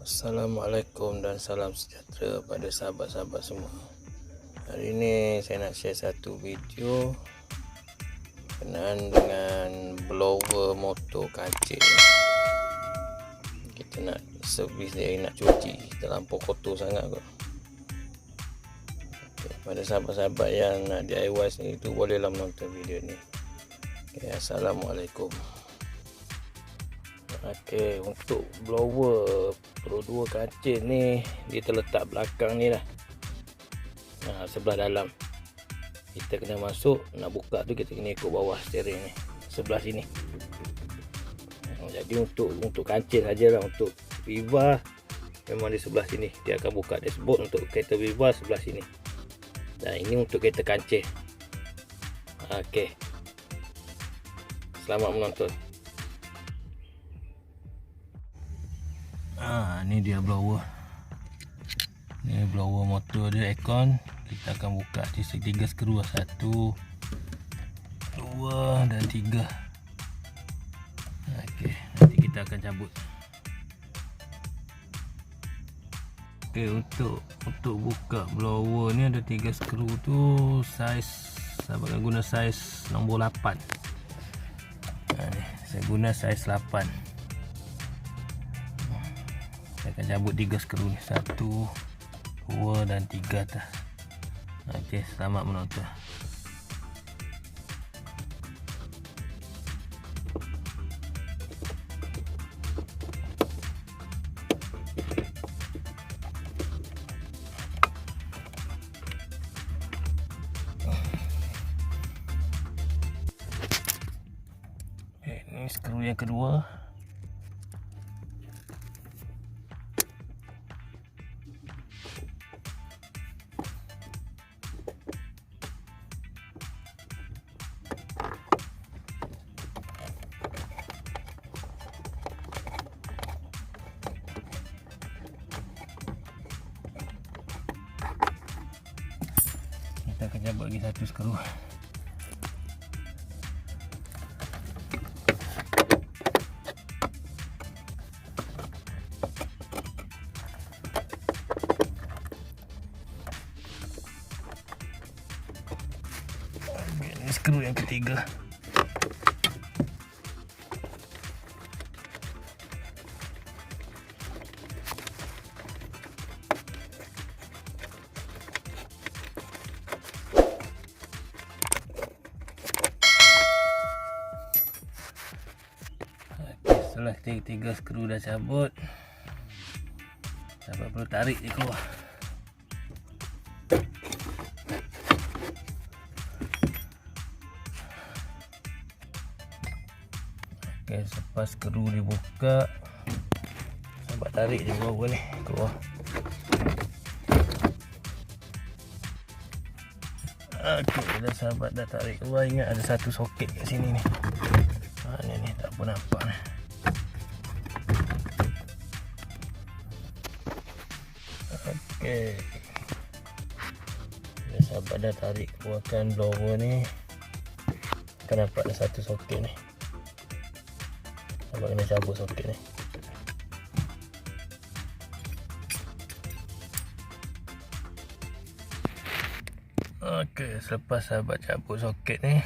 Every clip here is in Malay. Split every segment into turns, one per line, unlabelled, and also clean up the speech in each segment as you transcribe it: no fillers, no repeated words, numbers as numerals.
Assalamualaikum dan salam sejahtera pada sahabat-sahabat semua. Hari ini saya nak share satu video berkenaan dengan blower motor kancil. Kita nak servis dia, nak cuci, terlampau kotor sangat kot. Pada sahabat-sahabat yang nak DIY sendiri tu, bolehlah menonton video ni. Assalamualaikum. Untuk blower Pro 2 kancil ni, dia terletak belakang ni lah, sebelah dalam. Kita kena masuk, nak buka tu kita kena ikut bawah steering ni, sebelah sini. Jadi untuk kancil sajalah. Untuk Viva memang di sebelah sini, dia akan buka dashboard. Untuk kereta Viva sebelah sini, dan ini untuk kereta kancil. Selamat menonton. Ni dia blower. Ni blower motor dia, aircon. Kita akan buka 3 skru, 1, 2 dan 3. Nanti kita akan cabut. Untuk buka blower ni ada 3 skru tu, saiz saya akan guna saiz nombor 8. Saya guna saiz 8. Saya akan cabut 3 skru ni, 1, 2 dan 3 atas. Selamat menonton. Ini skru yang kedua. Kita akan cabut lagi 1 skru. Ini skru yang ketiga. Setelah 3 skru dah cabut, sahabat perlu tarik dia keluar. Selepas skru dibuka, sahabat tarik dia bawah ni keluar. Bila sahabat dah tarik keluar, ingat ada satu soket kat sini ni. Ni tak pun nampak ni. Bila sahabat dah tarik keluarkan blower ni, akan nampak ada satu soket ni. Sahabat kena cabut soket ni. Selepas sahabat cabut soket ni,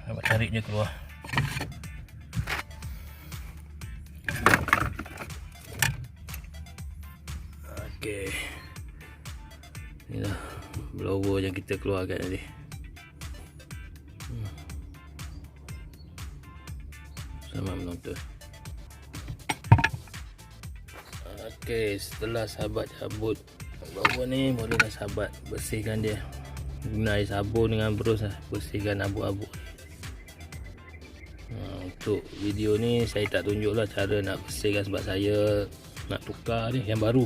sahabat tarik dia keluar. Inilah blower yang kita keluarkan tadi. Selamat menonton. Setelah sahabat cabut blower ni, bolehlah sahabat bersihkan dia. Guna air sabun dengan berus lah, bersihkan abu-abu. Untuk video ni saya tak tunjuklah cara nak bersihkan, sebab saya nak tukar ni yang baru.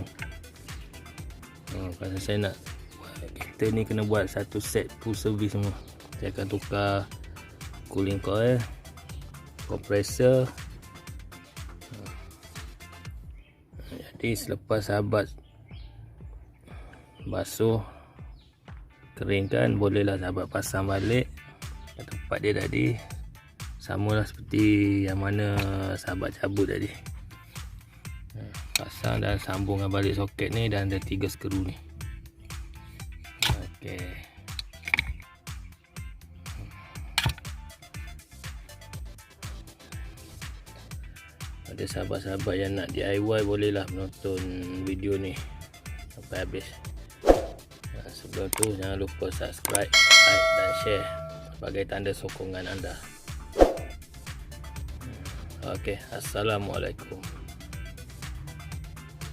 Pasal saya nak kita ni kena buat satu set full service semua. Saya akan tukar cooling coil, kompresor. Jadi selepas sahabat basuh, keringkan, bolehlah sahabat pasang balik ke tempat dia tadi. Samalah seperti yang mana sahabat cabut tadi. Pasang dan sambungkan balik soket ni, dan ada 3 skru ni. Okey. Ada sahabat-sahabat yang nak DIY, bolehlah menonton video ni sampai habis. Sebelum tu jangan lupa subscribe, like dan share sebagai tanda sokongan anda. Okey, assalamualaikum.